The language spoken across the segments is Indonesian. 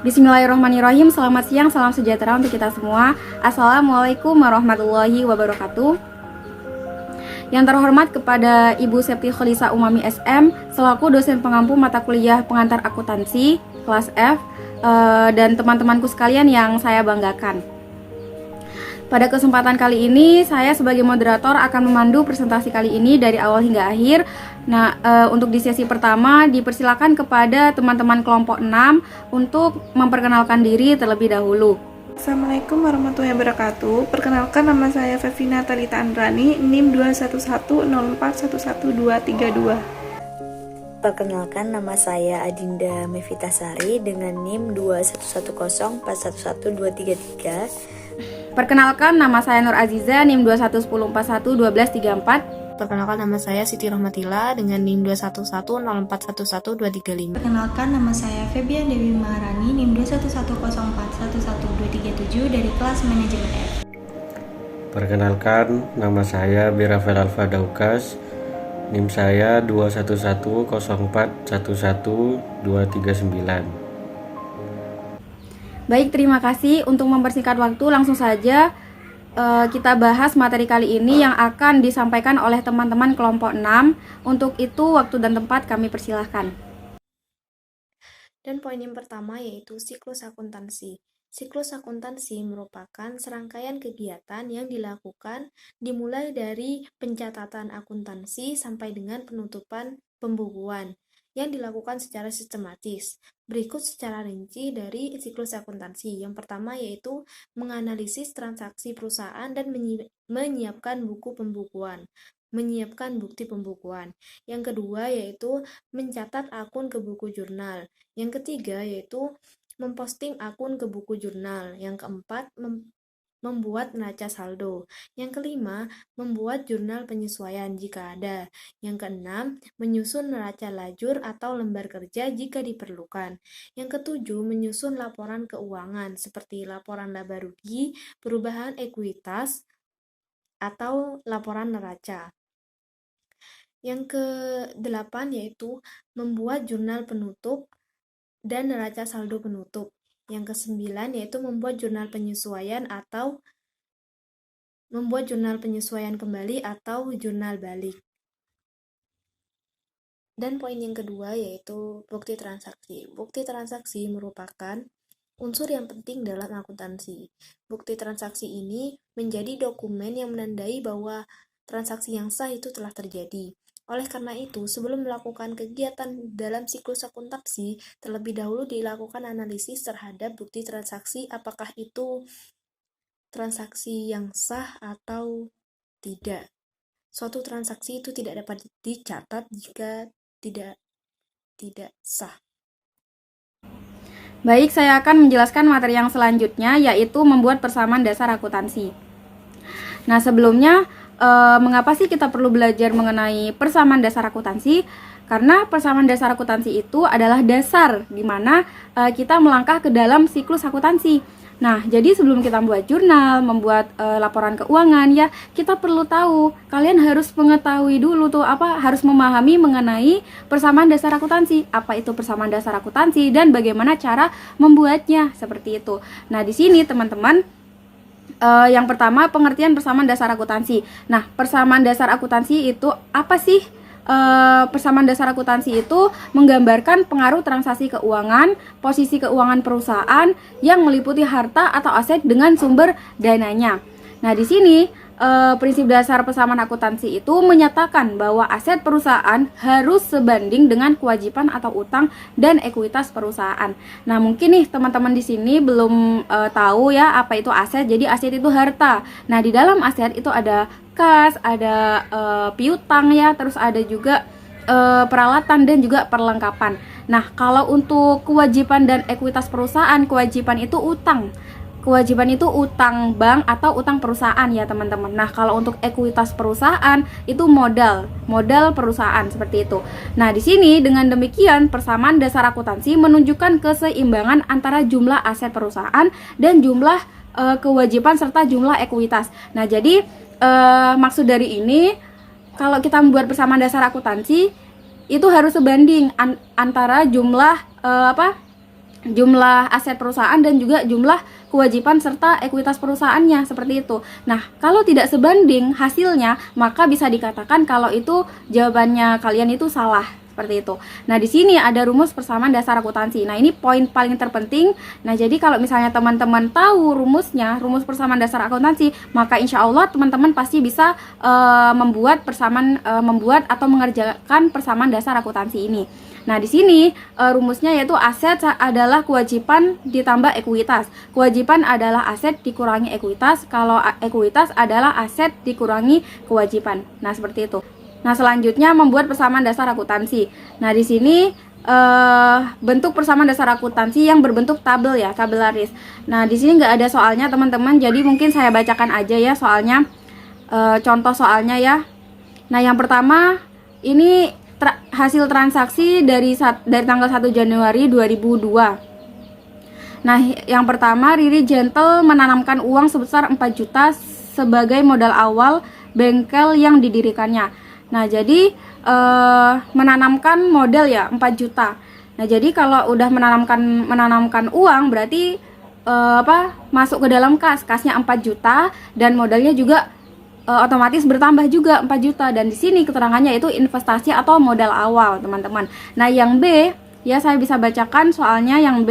Bismillahirrahmanirrahim. Selamat siang, salam sejahtera untuk kita semua. Assalamualaikum warahmatullahi wabarakatuh. Yang terhormat kepada Ibu Septi Kholisa Umami SM selaku dosen pengampu mata kuliah pengantar akuntansi kelas F, dan teman-temanku sekalian yang saya banggakan. Pada kesempatan kali ini, saya sebagai moderator akan memandu presentasi kali ini dari awal hingga akhir. Nah, untuk di sesi pertama, dipersilakan kepada teman-teman kelompok 6 untuk memperkenalkan diri terlebih dahulu. Assalamualaikum warahmatullahi wabarakatuh. Perkenalkan, nama saya Fevina Talita Andrani, NIM 21104111232. Perkenalkan, nama saya Adinda Mevitasari dengan NIM 21104111233. Perkenalkan, nama saya Nur Aziza, NIM 21104111234. Perkenalkan, nama saya Siti Rohmatila dengan NIM 21104111235. Perkenalkan, nama saya Febian Dewi Maharani, NIM 21104111237 dari kelas manajemen F. Perkenalkan, nama saya Birafel Alfa Daukas, NIM saya 21104111239. Baik, terima kasih. Untuk mempersingkat waktu, langsung saja kita bahas materi kali ini yang akan disampaikan oleh teman-teman kelompok 6. Untuk itu, waktu dan tempat kami persilahkan. Dan poin yang pertama yaitu siklus akuntansi. Siklus akuntansi merupakan serangkaian kegiatan yang dilakukan dimulai dari pencatatan akuntansi sampai dengan penutupan pembukuan yang dilakukan secara sistematis. Berikut secara rinci dari siklus akuntansi. Yang pertama yaitu menganalisis transaksi perusahaan dan menyiapkan buku pembukuan, menyiapkan bukti pembukuan. Yang kedua yaitu mencatat akun ke buku jurnal. Yang ketiga yaitu memposting akun ke buku jurnal. Yang keempat, membuat neraca saldo. Yang kelima, membuat jurnal penyesuaian jika ada. Yang keenam, menyusun neraca lajur atau lembar kerja jika diperlukan. Yang ketujuh, menyusun laporan keuangan seperti laporan laba rugi, perubahan ekuitas, atau laporan neraca. Yang kedelapan yaitu membuat jurnal penutup dan neraca saldo penutup. Yang kesembilan yaitu membuat jurnal penyesuaian atau membuat jurnal penyesuaian kembali atau jurnal balik. Dan poin yang kedua yaitu bukti transaksi. Bukti transaksi merupakan unsur yang penting dalam akuntansi. Bukti transaksi ini menjadi dokumen yang menandai bahwa transaksi yang sah itu telah terjadi. Oleh karena itu, sebelum melakukan kegiatan dalam siklus akuntansi, terlebih dahulu dilakukan analisis terhadap bukti transaksi, apakah itu transaksi yang sah atau tidak. Suatu transaksi itu tidak dapat dicatat jika tidak sah. Baik, saya akan menjelaskan materi yang selanjutnya, yaitu membuat persamaan dasar akuntansi. Nah, sebelumnya, mengapa sih kita perlu belajar mengenai persamaan dasar akuntansi? Karena persamaan dasar akuntansi itu adalah dasar di mana kita melangkah ke dalam siklus akuntansi. Nah, jadi sebelum kita membuat jurnal, membuat laporan keuangan, ya kita perlu tahu, kalian harus mengetahui dulu tuh harus memahami mengenai persamaan dasar akuntansi. Apa itu persamaan dasar akuntansi dan bagaimana cara membuatnya, seperti itu. Nah, di sini teman-teman, yang pertama, pengertian persamaan dasar akuntansi. Nah, persamaan dasar akuntansi itu apa sih? Persamaan dasar akuntansi itu menggambarkan pengaruh transaksi keuangan, posisi keuangan perusahaan yang meliputi harta atau aset dengan sumber dananya. Nah, di sini prinsip dasar persamaan akuntansi itu menyatakan bahwa aset perusahaan harus sebanding dengan kewajiban atau utang dan ekuitas perusahaan. Nah, mungkin nih teman-teman di sini belum tahu ya apa itu aset. Jadi aset itu harta. Nah, di dalam aset itu ada kas, ada piutang ya, terus ada juga peralatan dan juga perlengkapan. Nah, kalau untuk kewajiban dan ekuitas perusahaan, kewajiban itu utang. Kewajiban itu utang bank atau utang perusahaan ya teman-teman. Nah, kalau untuk ekuitas perusahaan itu modal perusahaan, seperti itu. Nah, di sini dengan demikian persamaan dasar akuntansi menunjukkan keseimbangan antara jumlah aset perusahaan dan jumlah kewajiban serta jumlah ekuitas. Nah, jadi maksud dari ini, kalau kita membuat persamaan dasar akuntansi itu harus sebanding antara jumlah jumlah aset perusahaan dan juga jumlah kewajiban serta ekuitas perusahaannya, seperti itu. Nah, kalau tidak sebanding hasilnya, maka bisa dikatakan kalau itu jawabannya kalian itu salah, seperti itu. Nah, di sini ada rumus persamaan dasar akuntansi. Nah, ini poin paling terpenting. Nah, jadi kalau misalnya teman-teman tahu rumusnya, rumus persamaan dasar akuntansi, maka insya Allah teman-teman pasti bisa membuat atau mengerjakan persamaan dasar akuntansi ini. Nah, di sini rumusnya yaitu aset adalah kewajiban ditambah ekuitas. Kewajiban adalah aset dikurangi ekuitas. Kalau ekuitas adalah aset dikurangi kewajiban. Nah, seperti itu. Nah, selanjutnya membuat persamaan dasar akuntansi. Nah, di sini bentuk persamaan dasar akuntansi yang berbentuk tabel ya, tabelaris. Nah, di sini nggak ada soalnya teman-teman, jadi mungkin saya bacakan aja ya soalnya, contoh soalnya ya. Nah, yang pertama ini hasil transaksi dari tanggal 1 Januari 2002. Nah, yang pertama Riri Gentle menanamkan uang sebesar 4 juta sebagai modal awal bengkel yang didirikannya. Nah, jadi menanamkan modal ya 4 juta. Nah, jadi kalau udah menanamkan uang berarti masuk ke dalam kasnya 4 juta dan modalnya juga otomatis bertambah juga 4 juta, dan di sini keterangannya itu investasi atau modal awal, teman-teman. Nah, yang B ya saya bisa bacakan soalnya. Yang B,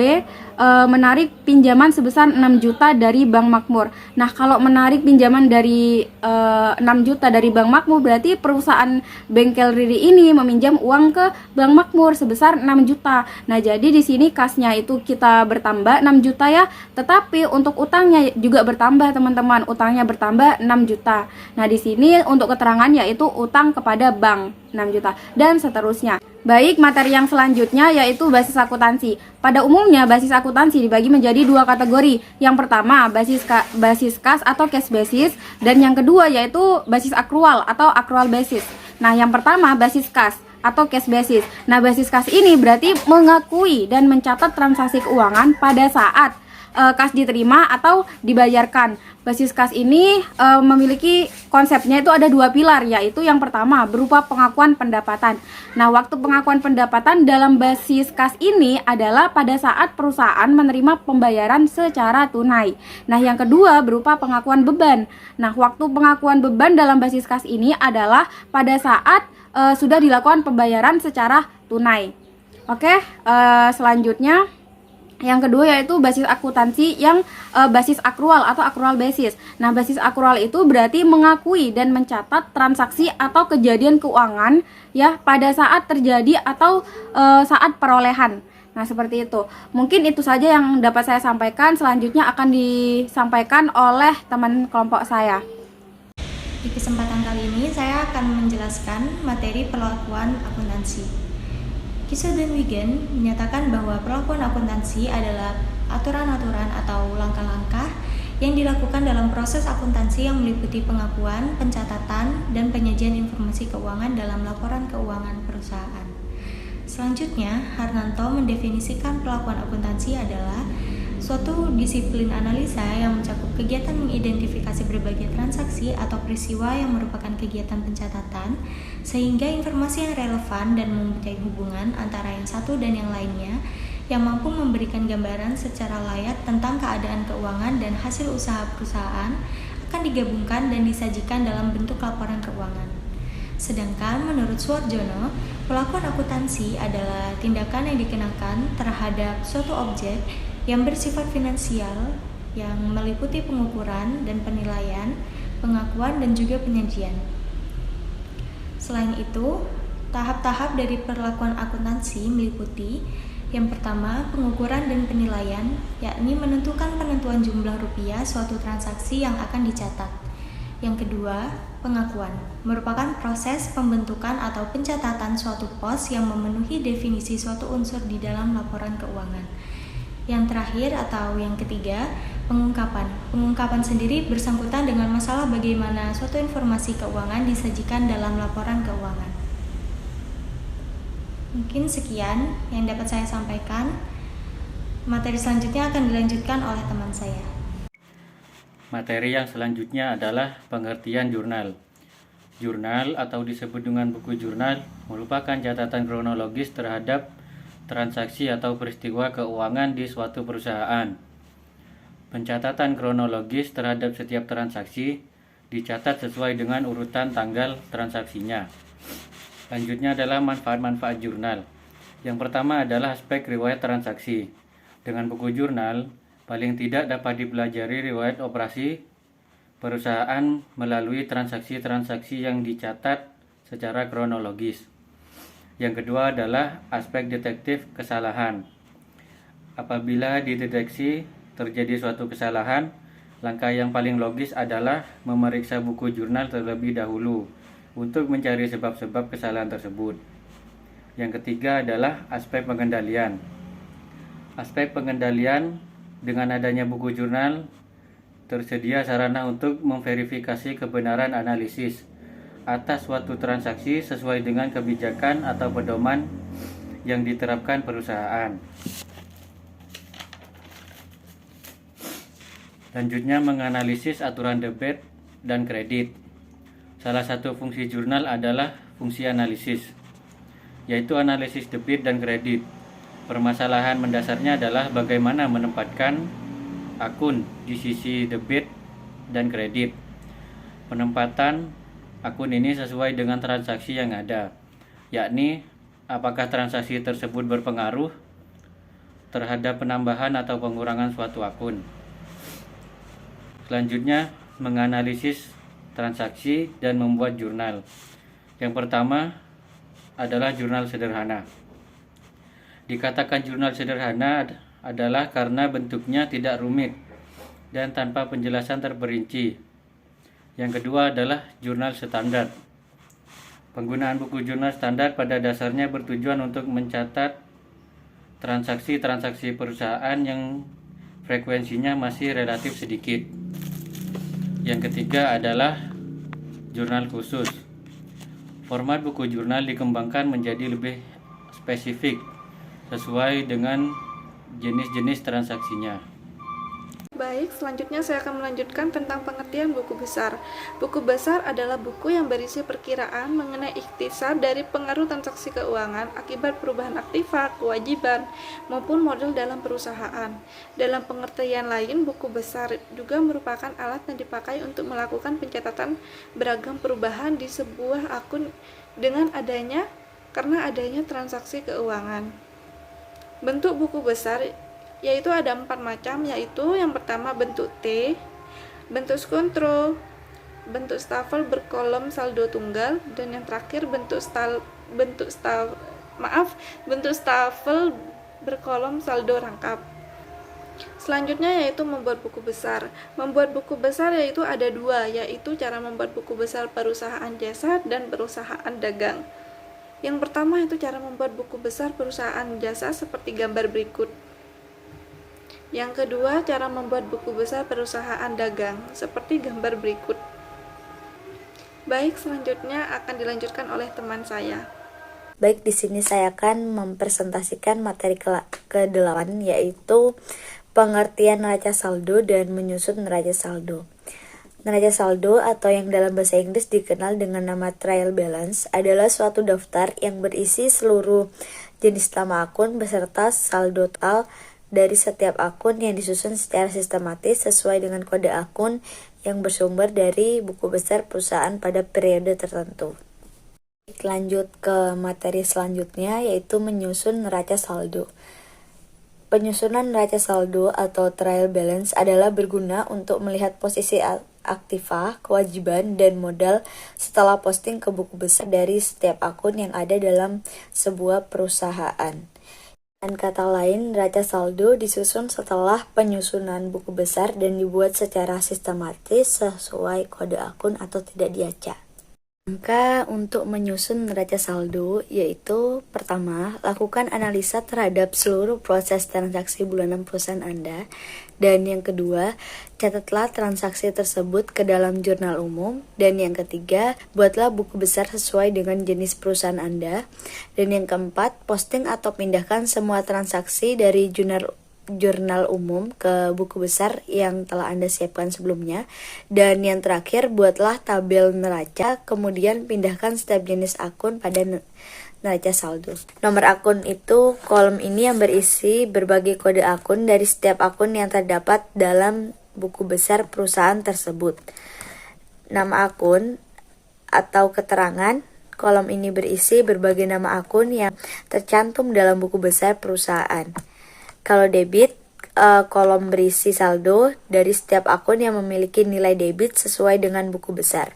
menarik pinjaman sebesar 6 juta dari Bank Makmur. Nah, kalau menarik pinjaman dari 6 juta dari Bank Makmur berarti perusahaan bengkel Riri ini meminjam uang ke Bank Makmur sebesar 6 juta. Nah, jadi di sini kasnya itu kita bertambah 6 juta ya, tetapi untuk utangnya juga bertambah, teman-teman. Utangnya bertambah 6 juta. Nah, di sini untuk keterangan yaitu utang kepada bank 6 juta dan seterusnya. Baik, materi yang selanjutnya yaitu basis akuntansi. Pada umumnya basis akuntansi dibagi menjadi dua kategori. Yang pertama basis kas atau cash basis, dan yang kedua yaitu basis akrual atau accrual basis. Nah, yang pertama basis kas atau cash basis. Nah, basis kas ini berarti mengakui dan mencatat transaksi keuangan pada saat kas diterima atau dibayarkan. Basis kas ini memiliki konsepnya itu ada dua pilar, yaitu yang pertama berupa pengakuan pendapatan. Nah, waktu pengakuan pendapatan dalam basis kas ini adalah pada saat perusahaan menerima pembayaran secara tunai. Nah, yang kedua berupa pengakuan beban. Nah, waktu pengakuan beban dalam basis kas ini adalah pada saat sudah dilakukan pembayaran secara tunai. Oke, selanjutnya yang kedua yaitu basis akuntansi yang basis akrual atau accrual basis. Nah, basis akrual itu berarti mengakui dan mencatat transaksi atau kejadian keuangan ya pada saat terjadi atau saat perolehan. Nah, seperti itu. Mungkin itu saja yang dapat saya sampaikan. Selanjutnya akan disampaikan oleh teman kelompok saya. Di kesempatan kali ini saya akan menjelaskan materi perlakuan akuntansi. Kisah dan Wigen menyatakan bahwa perlakuan akuntansi adalah aturan-aturan atau langkah-langkah yang dilakukan dalam proses akuntansi yang meliputi pengakuan, pencatatan, dan penyajian informasi keuangan dalam laporan keuangan perusahaan. Selanjutnya, Harnanto mendefinisikan perlakuan akuntansi adalah suatu disiplin analisa yang mencakup kegiatan mengidentifikasi berbagai transaksi atau peristiwa yang merupakan kegiatan pencatatan, sehingga informasi yang relevan dan mempunyai hubungan antara yang satu dan yang lainnya, yang mampu memberikan gambaran secara layak tentang keadaan keuangan dan hasil usaha perusahaan, akan digabungkan dan disajikan dalam bentuk laporan keuangan. Sedangkan menurut Suarjono, perlakuan akuntansi adalah tindakan yang dikenakan terhadap suatu objek yang bersifat finansial yang meliputi pengukuran dan penilaian, pengakuan, dan juga penyajian. Selain itu, tahap-tahap dari perlakuan akuntansi meliputi yang pertama, pengukuran dan penilaian, yakni menentukan penentuan jumlah rupiah suatu transaksi yang akan dicatat. Yang kedua, pengakuan, merupakan proses pembentukan atau pencatatan suatu pos yang memenuhi definisi suatu unsur di dalam laporan keuangan. Yang terakhir atau yang ketiga, pengungkapan. Pengungkapan sendiri bersangkutan dengan masalah bagaimana suatu informasi keuangan disajikan dalam laporan keuangan. Mungkin sekian yang dapat saya sampaikan. Materi selanjutnya akan dilanjutkan oleh teman saya. Materi yang selanjutnya adalah pengertian jurnal. Jurnal atau disebut dengan buku jurnal merupakan catatan kronologis terhadap transaksi atau peristiwa keuangan di suatu perusahaan. Pencatatan kronologis terhadap setiap transaksi dicatat sesuai dengan urutan tanggal transaksinya. Selanjutnya adalah manfaat-manfaat jurnal. Yang pertama adalah aspek riwayat transaksi. Dengan buku jurnal, paling tidak dapat dipelajari riwayat operasi perusahaan melalui transaksi-transaksi yang dicatat secara kronologis. Yang kedua adalah aspek detektif kesalahan. Apabila dideteksi terjadi suatu kesalahan, langkah yang paling logis adalah memeriksa buku jurnal terlebih dahulu untuk mencari sebab-sebab kesalahan tersebut. Yang ketiga adalah aspek pengendalian. Aspek pengendalian, dengan adanya buku jurnal, tersedia sarana untuk memverifikasi kebenaran analisis atas suatu transaksi sesuai dengan kebijakan atau pedoman yang diterapkan perusahaan. Selanjutnya menganalisis aturan debit dan kredit. Salah satu fungsi jurnal adalah fungsi analisis, yaitu analisis debit dan kredit. Permasalahan mendasarnya adalah bagaimana menempatkan akun di sisi debit dan kredit. Penempatan akun ini sesuai dengan transaksi yang ada, yakni apakah transaksi tersebut berpengaruh terhadap penambahan atau pengurangan suatu akun. Selanjutnya, menganalisis transaksi dan membuat jurnal. Yang pertama adalah jurnal sederhana. Dikatakan jurnal sederhana adalah karena bentuknya tidak rumit dan tanpa penjelasan terperinci. Yang kedua adalah jurnal standar. Penggunaan buku jurnal standar pada dasarnya bertujuan untuk mencatat transaksi-transaksi perusahaan yang frekuensinya masih relatif sedikit. Yang ketiga adalah jurnal khusus. Format buku jurnal dikembangkan menjadi lebih spesifik sesuai dengan jenis-jenis transaksinya. Baik, selanjutnya saya akan melanjutkan tentang pengertian buku besar. Buku besar adalah buku yang berisi perkiraan mengenai ikhtisar dari pengaruh transaksi keuangan akibat perubahan aktiva, kewajiban, maupun model dalam perusahaan. Dalam pengertian lain, buku besar juga merupakan alat yang dipakai untuk melakukan pencatatan beragam perubahan di sebuah akun karena adanya transaksi keuangan. Bentuk buku besar yaitu ada 4 macam, yaitu yang pertama bentuk T, bentuk skontro, bentuk stafel berkolom saldo tunggal, dan yang terakhir bentuk stafel berkolom saldo rangkap. Selanjutnya yaitu membuat buku besar. Membuat buku besar yaitu ada 2, yaitu cara membuat buku besar perusahaan jasa dan perusahaan dagang. Yang pertama itu cara membuat buku besar perusahaan jasa seperti gambar berikut. Yang kedua, cara membuat buku besar perusahaan dagang seperti gambar berikut. Baik, selanjutnya akan dilanjutkan oleh teman saya. Baik, di sini saya akan mempresentasikan materi ke-8, yaitu pengertian neraca saldo dan menyusun neraca saldo. Neraca saldo atau yang dalam bahasa Inggris dikenal dengan nama trial balance adalah suatu daftar yang berisi seluruh jenis nama akun beserta saldo total dari setiap akun yang disusun secara sistematis sesuai dengan kode akun yang bersumber dari buku besar perusahaan pada periode tertentu. Lanjut ke materi selanjutnya, yaitu menyusun neraca saldo. Penyusunan neraca saldo atau trial balance adalah berguna untuk melihat posisi aktiva, kewajiban, dan modal setelah posting ke buku besar dari setiap akun yang ada dalam sebuah perusahaan. Dengan kata lain, neraca saldo disusun setelah penyusunan buku besar dan dibuat secara sistematis sesuai kode akun atau tidak diacak. Langkah untuk menyusun neraca saldo yaitu pertama, lakukan analisa terhadap seluruh proses transaksi bulanan perusahaan Anda. Dan yang kedua, catatlah transaksi tersebut ke dalam jurnal umum. Dan yang ketiga, buatlah buku besar sesuai dengan jenis perusahaan Anda. Dan yang keempat, posting atau pindahkan semua transaksi dari jurnal umum ke buku besar yang telah Anda siapkan sebelumnya. Dan yang terakhir, buatlah tabel neraca, kemudian pindahkan setiap jenis akun pada neraca saldo. Nomor akun itu kolom ini yang berisi berbagai kode akun dari setiap akun yang terdapat dalam buku besar perusahaan tersebut. Nama akun atau keterangan, kolom ini berisi berbagai nama akun yang tercantum dalam buku besar perusahaan. Kalau debit, kolom berisi saldo dari setiap akun yang memiliki nilai debit sesuai dengan buku besar.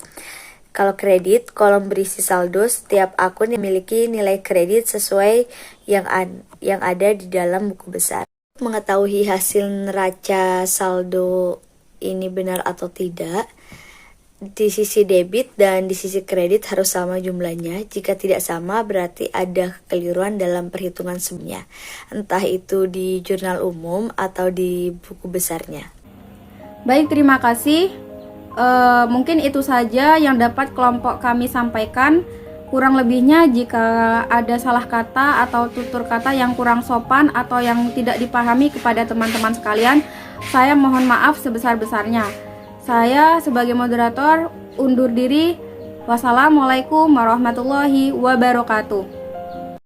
Kalau kredit, kolom berisi saldo setiap akun yang memiliki nilai kredit sesuai yang ada di dalam buku besar. Mengetahui hasil neraca saldo ini benar atau tidak, di sisi debit dan di sisi kredit harus sama jumlahnya. Jika tidak sama, berarti ada kekeliruan dalam perhitungan sebelumnya, entah itu di jurnal umum atau di buku besarnya. Baik, terima kasih. Mungkin itu saja yang dapat kelompok kami sampaikan. Kurang lebihnya jika ada salah kata atau tutur kata yang kurang sopan atau yang tidak dipahami kepada teman-teman sekalian, saya mohon maaf sebesar-besarnya. Saya sebagai moderator undur diri. Wassalamualaikum warahmatullahi wabarakatuh.